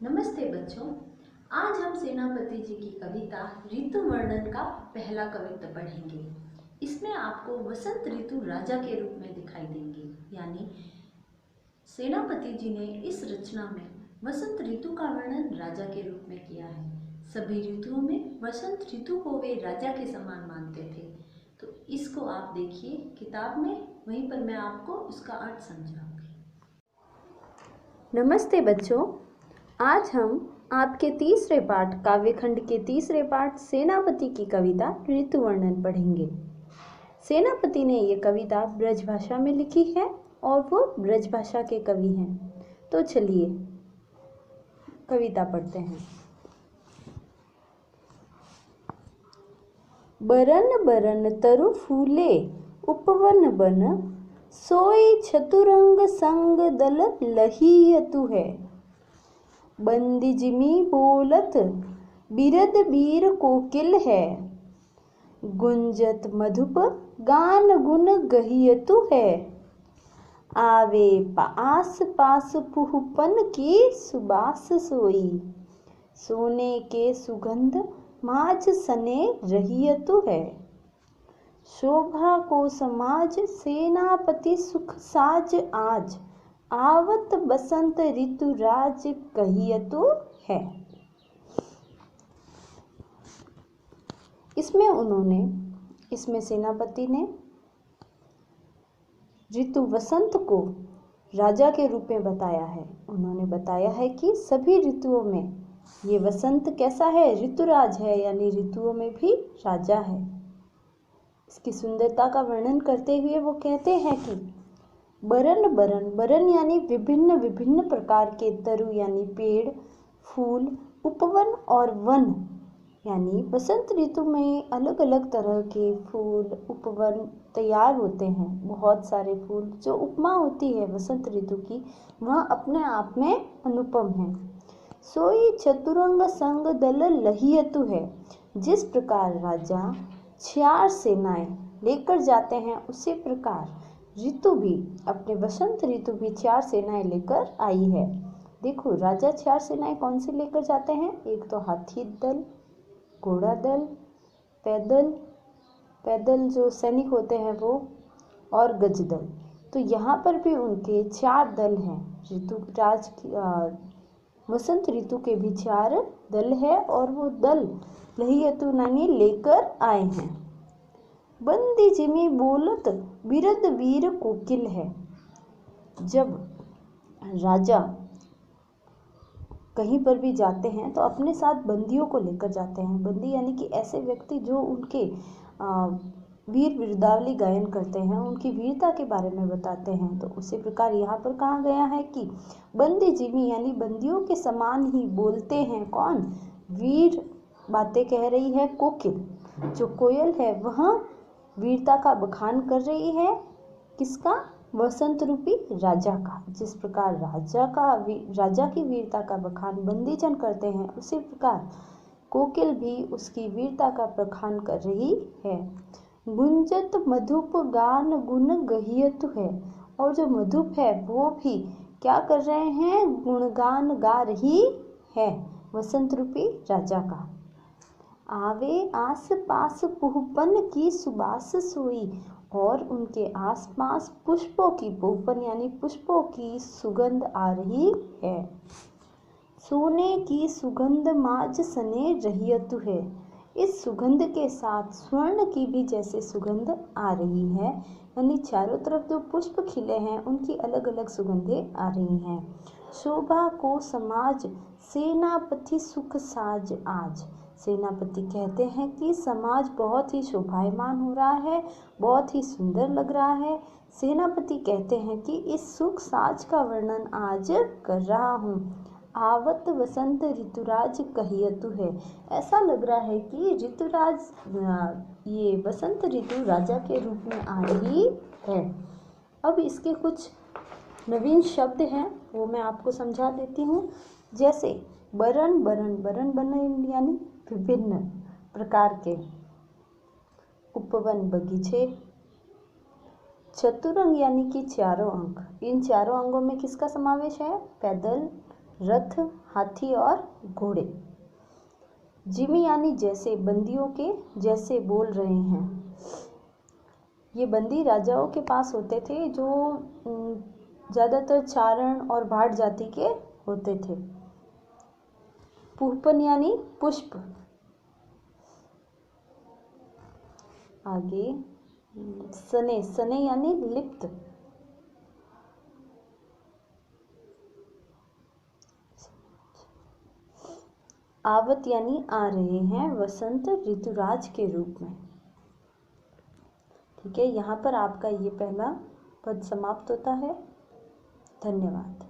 नमस्ते बच्चों। आज हम सेनापति जी की कविता ऋतु वर्णन का पहला कविता पढ़ेंगे। इसमें आपको वसंत ऋतु राजा के रूप में दिखाई देंगे। यानी सेनापति जी ने इस रचना में वसंत ऋतु का वर्णन राजा के रूप में किया है। सभी ऋतुओं में वसंत ऋतु को वे राजा के समान मानते थे। तो इसको आप देखिए किताब में, वहीं पर मैं आपको उसका अर्थ समझाऊंगी। नमस्ते बच्चों, आज हम आपके तीसरे पाठ काव्यखंड के तीसरे पाठ सेनापति की कविता ऋतु वर्णन पढ़ेंगे। सेनापति ने ये कविता ब्रज भाषा में लिखी है और वो ब्रज भाषा के कवि हैं। तो चलिए कविता पढ़ते हैं। बरन बरन तरु फूले उपवन बन, सोई चतुरंग संग दल लहियतु है। बंदी जिमी बोलत बिरद बीर कोकिल है, गुंजत मधुप गान गुन गहियतु है। आवे आस पास पुहपन की सुबास सोई, सोने के सुगंध माज सने रहियतु है। शोभा को समाज सेनापति सुख साज आज, आवत बसंत ऋतु राज कहियतु है। इसमें सेनापति ने ऋतु वसंत को राजा के रूप में बताया है। उन्होंने बताया है कि सभी ऋतुओं में ये वसंत कैसा है, ऋतुराज है, यानी ऋतुओं में भी राजा है। इसकी सुंदरता का वर्णन करते हुए वो कहते हैं कि बरन बरन, बरन यानी विभिन्न विभिन्न प्रकार के तरु यानी पेड़, फूल, उपवन और वन यानी वसंत ऋतु में अलग अलग तरह के फूल उपवन तैयार होते हैं। बहुत सारे फूल, जो उपमा होती है वसंत ऋतु की, वह अपने आप में अनुपम है। सोई चतुरंग संग दल लहियतु है। जिस प्रकार राजा 4 सेनाएं लेकर जाते हैं, उसी प्रकार ऋतु भी, अपने वसंत ऋतु भी 4 सेनाएं लेकर आई है। देखो, राजा 4 सेनाएं कौन सी लेकर जाते हैं? एक तो हाथी दल, घोड़ा दल, पैदल जो सैनिक होते हैं वो, और गज दल। तो यहाँ पर भी उनके 4 दल हैं। ऋतुराज की वसंत ऋतु के भी 4 दल है और वो दल लहियतु नानी लेकर आए हैं। बंदी जिमी बोलत बिरद वीर कोकिल है। जब राजा कहीं पर भी जाते हैं तो अपने साथ बंदियों को लेकर जाते हैं। बंदी यानी कि ऐसे व्यक्ति जो उनके वीर वीरदावली गायन करते हैं, उनकी वीरता के बारे में बताते हैं। तो उसी प्रकार यहाँ पर कहा गया है कि बंदी जिमी यानी बंदियों के समान ही बोलते हैं। कौन? वीर बातें कह रही है कोकिल। जो कोयल है वह वीरता का बखान कर रही है। किसका? वसंत रूपी राजा का। जिस प्रकार राजा की वीरता का बखान बंदीजन करते हैं, उसी प्रकार कोकिल भी उसकी वीरता का बखान कर रही है। गुंजत मधुप गान गुण गहियतु है। और जो मधुप है वो भी क्या कर रहे हैं? गुणगान गा रही है वसंत रूपी राजा का। आवे आस पास पुहपन की सुबास सोई। और उनके आसपास पुष्पों की, पुहपन यानी पुष्पों की सुगंध आ रही है। सोने की सुगंध माज सने रहियतु है। इस सुगंध के साथ स्वर्ण की भी जैसे सुगंध आ रही है। यानी चारों तरफ जो पुष्प खिले हैं उनकी अलग अलग सुगंधें आ रही हैं। शोभा को समाज सेनापति सुख साज आज। सेनापति कहते हैं कि समाज बहुत ही शोभायमान हो रहा है, बहुत ही सुंदर लग रहा है। सेनापति कहते हैं कि इस सुख साज का वर्णन आज कर रहा हूँ। आवत बसंत ऋतुराज कहियतु है। ऐसा लग रहा है कि ऋतुराज, ये बसंत ऋतु राजा के रूप में आ रही है। अब इसके कुछ नवीन शब्द हैं, वो मैं आपको समझा देती हूँ। जैसे बरन बरन, बरन बरन यानी विभिन्न प्रकार के उपवन बगीचे। चतुरंग यानी कि चारों अंग। इन चारों अंगों में किसका समावेश है? पैदल, रथ, हाथी और घोड़े। जिमी यानी जैसे, बंदियों के जैसे बोल रहे हैं। ये बंदी राजाओं के पास होते थे जो ज़्यादातर चारण और भाट जाति के होते थे। पुष्पन यानी पुष्प। आगे सने, सने यानी लिप्त। आवत यानी आ रहे हैं, वसंत ऋतुराज के रूप में। ठीक है, यहाँ पर आपका ये पहला पद समाप्त होता है। धन्यवाद।